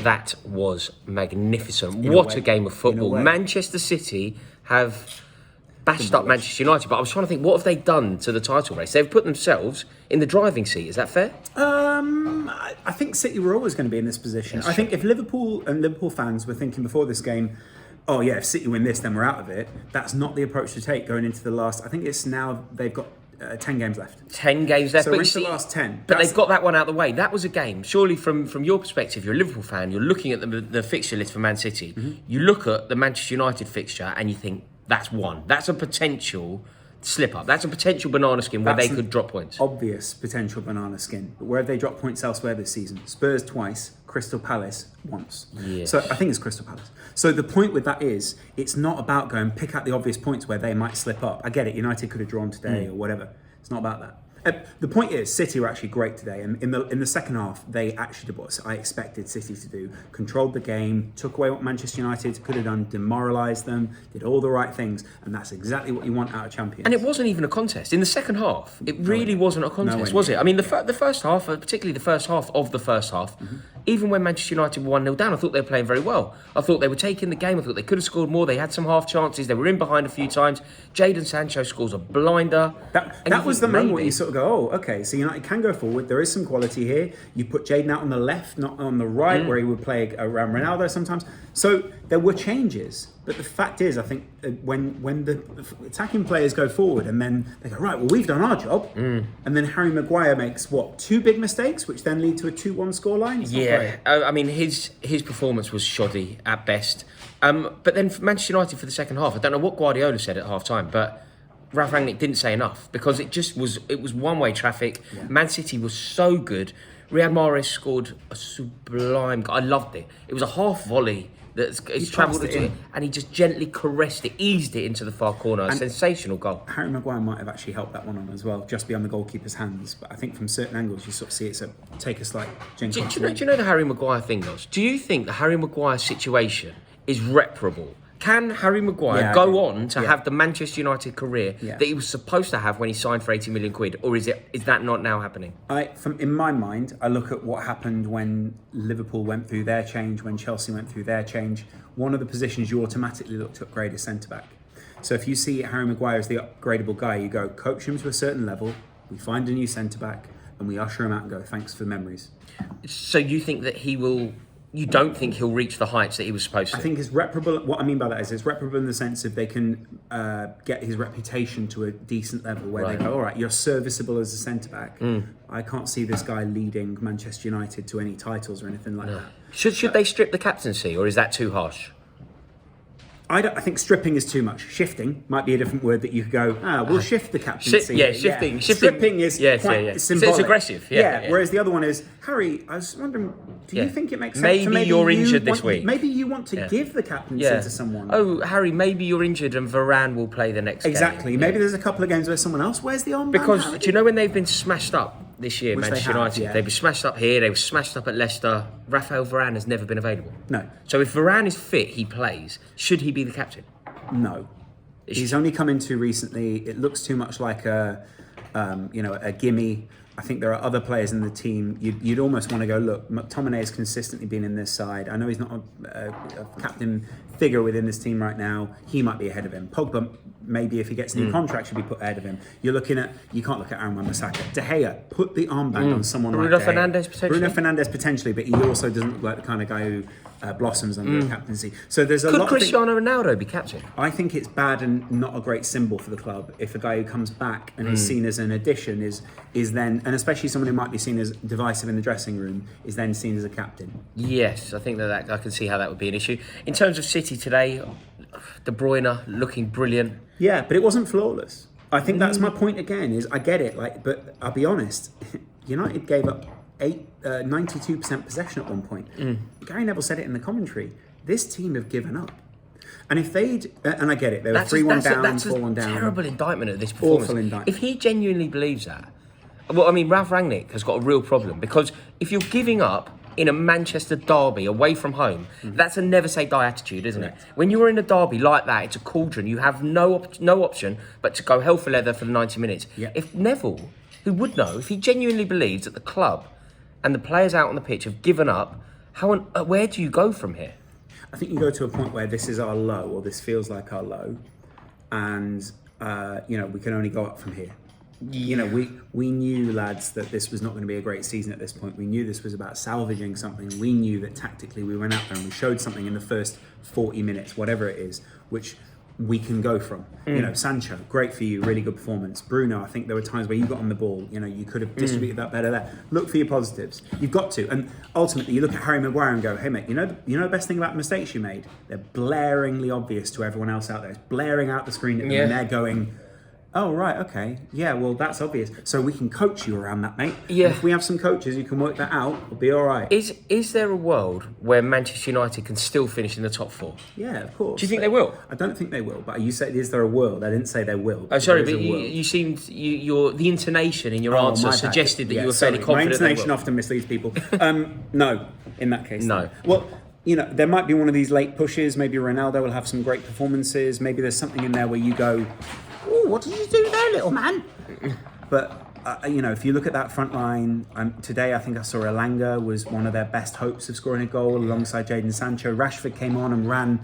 That was magnificent. What a game of football. Manchester City have bashed up Manchester United, but I was trying to think, what have they done to the title race? They've put themselves in the driving seat. Is that fair? I think City were always going to be in this position. I think if Liverpool and Liverpool fans were thinking before this game, oh yeah, if City win this, then we're out of it. That's not the approach to take going into the last. I think it's now they've got 10 games left. 10 games left. So we're into the last 10. But they've got that one out of the way. That was a game. Surely from your perspective, you're a Liverpool fan, you're looking at the fixture list for Man City. Mm-hmm. You look at the Manchester United fixture and you think, that's one. That's a potential slip up. That's a potential banana skin where they could drop points. Obvious potential banana skin. But where have they dropped points elsewhere this season? Spurs twice, Crystal Palace once. Yeah. So I think it's Crystal Palace. So the point with that is, it's not about going pick out the obvious points where they might slip up. I get it. United could have drawn today or whatever. It's not about that. The point is, City were actually great today, and in the second half, they actually did what I expected City to do: controlled the game, took away what Manchester United could have done, demoralised them, did all the right things, and that's exactly what you want out of champions. And it wasn't even a contest in the second half. It really wasn't a contest, was it? I mean, the first half, particularly the first half of the first half, even when Manchester United were 1-0 down, I thought they were playing very well. I thought they were taking the game. I thought they could have scored more. They had some half chances. They were in behind a few times. Jadon Sancho scores a blinder. That was the moment where you sort of go, oh, okay, so United can go forward. There is some quality here. You put Jadon out on the left, not on the right, where he would play around Ronaldo sometimes. So there were changes. But the fact is, I think when the attacking players go forward and then they go, right, well, we've done our job. And then Harry Maguire makes, two big mistakes, which then lead to a 2-1 scoreline? Yeah, I mean, his performance was shoddy at best. But then for Manchester United for the second half, I don't know what Guardiola said at half-time, but Ralph Rangnick didn't say enough because it was one-way traffic. Yeah. Man City was so good. Riyad Mahrez scored a sublime goal. I loved it. It was a half volley. He's travelled it in, and he just gently caressed it, eased it into the far corner. A sensational goal. Harry Maguire might have actually helped that one on as well, just beyond the goalkeeper's hands. But I think from certain angles, you sort of see it take a slight. Do you know the Harry Maguire thing, though? Do you think the Harry Maguire situation is reparable? Can Harry Maguire go on to have the Manchester United career that he was supposed to have when he signed for 80 million quid? Or is that not now happening? In my mind, I look at what happened when Liverpool went through their change, when Chelsea went through their change. One of the positions you automatically look to upgrade is centre-back. So if you see Harry Maguire as the upgradable guy, you go, coach him to a certain level, we find a new centre-back, and we usher him out and go, thanks for the memories. So you think that he will... You don't think he'll reach the heights that he was supposed to? I think it's reparable. What I mean by that is it's reparable in the sense of they can get his reputation to a decent level where they go, all right, you're serviceable as a centre-back. I can't see this guy leading Manchester United to any titles or anything like that. Should they strip the captaincy, or is that too harsh? I think stripping is too much. Shifting might be a different word that you could go, we'll shift the captaincy. Shifting. Stripping is quite symbolic. It's aggressive. Whereas the other one is, Harry, I was wondering, do you think it makes sense? Maybe you're injured this week. Maybe you want to give the captaincy to someone. Oh, Harry, maybe you're injured and Varane will play the next game. Exactly. Maybe there's a couple of games where someone else wears the armband. Because, do you know when they've been smashed up this year, Manchester United? They've been smashed up here, they were smashed up at Leicester. Rafael Varane has never been available. No. So if Varane is fit, he plays. Should he be the captain? No. He's only come into recently. It looks too much like a gimme. I think there are other players in the team. You'd almost want to go, look, McTominay has consistently been in this side. I know he's not a captain figure within this team right now. He might be ahead of him. Pogba, maybe if he gets a new contract, should be put ahead of him. You can't look at Aaron Wan-Bissaka. De Gea, put the armband on someone Bruno like De Gea. Fernandes potentially. Bruno Fernandes potentially, but he also doesn't look like the kind of guy who blossoms under the captaincy. So there's a lot. Could Cristiano Ronaldo be captain? I think it's bad and not a great symbol for the club if a guy who comes back and is seen as an addition is then, and especially someone who might be seen as divisive in the dressing room, is then seen as a captain. Yes, I think that I can see how that would be an issue. In terms of City today, De Bruyne looking brilliant. Yeah, but it wasn't flawless. I think that's my point again, is I get it, but I'll be honest, United gave up 92% possession at one point. Gary Neville said it in the commentary. This team have given up. And if they'd, and I get it, they were 3-1 down, 4-1 down. That's a terrible indictment of this performance. Awful indictment. If he genuinely believes that, well, I mean, Ralph Rangnick has got a real problem, because if you're giving up in a Manchester derby away from home, that's a never say die attitude, isn't it? When you're in a derby like that, it's a cauldron. You have no option but to go hell for leather for the 90 minutes. Yeah. If Neville, who would know, if he genuinely believes that the club and the players out on the pitch have given up, Where do you go from here? I think you go to a point where this is our low, or this feels like our low, and we can only go up from here. We knew, lads, that this was not going to be a great season at this point. We knew this was about salvaging something. We knew that tactically we went out there and we showed something in the first 40 minutes, whatever it is, which we can go from. Sancho, great for you, really good performance. Bruno, I think there were times where you got on the ball, you could have distributed that better there. Look for your positives. You've got to. And ultimately, you look at Harry Maguire and go, hey, mate, you know the best thing about the mistakes you made? They're blaringly obvious to everyone else out there. It's blaring out the screen at them, and they're going, oh, right, okay. Yeah, well, that's obvious. So we can coach you around that, mate. Yeah. And if we have some coaches who can work that out, we'll be all right. Is there a world where Manchester United can still finish in the top 4? Yeah, of course. Do you think they will? I don't think they will, but you said, is there a world? I didn't say they will. Oh, sorry, but you seemed, the intonation in your answer suggested that you were fairly confident. My intonation often misleads people. No, in that case. No. Well, there might be one of these late pushes. Maybe Ronaldo will have some great performances. Maybe there's something in there where you go, oh, what did you do there, little man? But, if you look at that front line, today I think I saw Elanga was one of their best hopes of scoring a goal alongside Jadon Sancho. Rashford came on and ran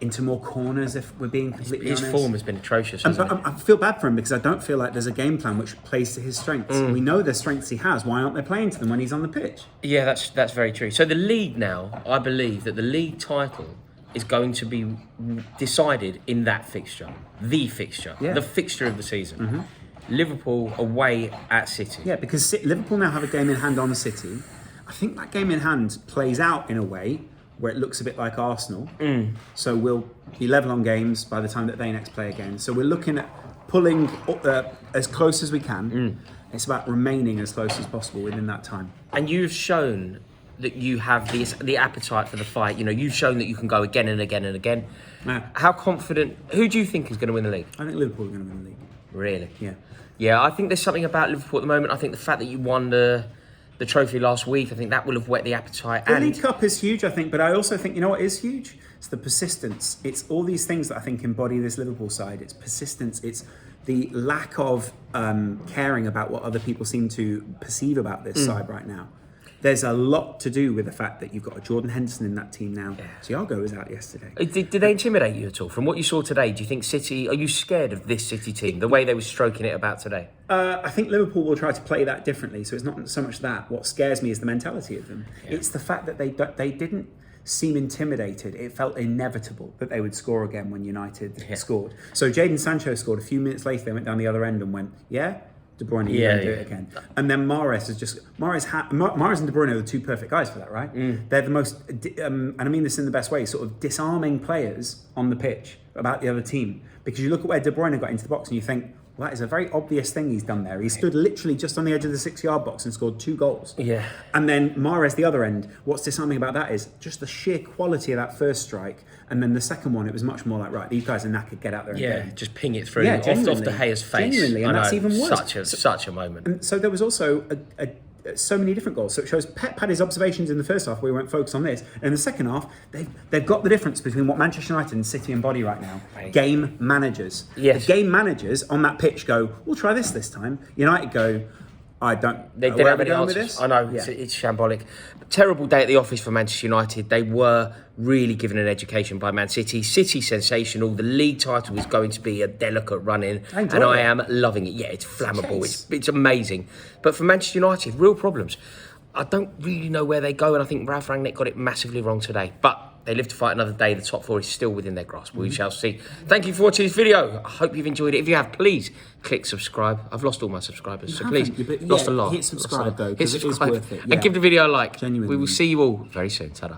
into more corners, if we're being completely honest. His form has been atrocious, I feel bad for him because I don't feel like there's a game plan which plays to his strengths. We know the strengths he has. Why aren't they playing to them when he's on the pitch? Yeah, that's very true. So the league now, I believe that the league title is going to be decided in that fixture. The fixture. Yeah. The fixture of the season. Liverpool away at City. Yeah, because Liverpool now have a game in hand on City. I think that game in hand plays out in a way where it looks a bit like Arsenal. So we'll be level on games by the time that they next play again. So we're looking at pulling as close as we can. It's about remaining as close as possible within that time. And you've shown that you have the appetite for the fight. You've shown that you can go again and again and again. Yeah. How confident? Who do you think is going to win the league? I think Liverpool are going to win the league. Really? Yeah. Yeah, I think there's something about Liverpool at the moment. I think the fact that you won the trophy last week, I think that will have whet the appetite. The League Cup is huge, I think, but I also think, what is huge? It's the persistence. It's all these things that I think embody this Liverpool side. It's persistence. It's the lack of caring about what other people seem to perceive about this side right now. There's a lot to do with the fact that you've got a Jordan Henderson in that team now. Yeah. Thiago was out yesterday. Did they intimidate you at all? From what you saw today, do you think City... Are you scared of this City team, the way they were stroking it about today? I think Liverpool will try to play that differently, so it's not so much that. What scares me is the mentality of them. Yeah. It's the fact that they didn't seem intimidated. It felt inevitable that they would score again when United scored. So Jadon Sancho scored. A few minutes later, they went down the other end and went, yeah? De Bruyne, do it again. And then Mahrez and De Bruyne are the two perfect guys for that, right? They're the most, and I mean this in the best way, sort of disarming players on the pitch about the other team. Because you look at where De Bruyne got into the box and you think, well, that is a very obvious thing he's done there. He stood literally just on the edge of the 6-yard box and scored 2 goals. Yeah. And then Mahrez, the other end, what's disarming about that is just the sheer quality of that first strike. And then the second one, it was much more like, right, these guys are knackered, get out there and get just ping it through off De Gea's face. Genuinely, and that's even worse. Such a moment. And so there was also so many different goals. So it shows Pep had his observations in the first half where we won't focus on this. And in the second half, they've got the difference between what Manchester United and City embody right now. Right. Game managers. Yes. The game managers on that pitch go, we'll try this time. United go, I don't They didn't have any answers. I know, it's shambolic. Terrible day at the office for Manchester United. They were really given an education by Man City. City sensational. The league title is going to be a delicate run-in. And I am loving it. Yeah, it's flammable. It's amazing. But for Manchester United, real problems. I don't really know where they go, and I think Ralph Rangnick got it massively wrong today. But they live to fight another day. The top 4 is still within their grasp. We shall see. Thank you for watching this video. I hope you've enjoyed it. If you have, please click subscribe. I've lost all my subscribers, so please, lost a lot. Hit subscribe though, Hit because it is subscribe worth it. and give the video a like. Genuinely. We will see you all very soon. Ta-da.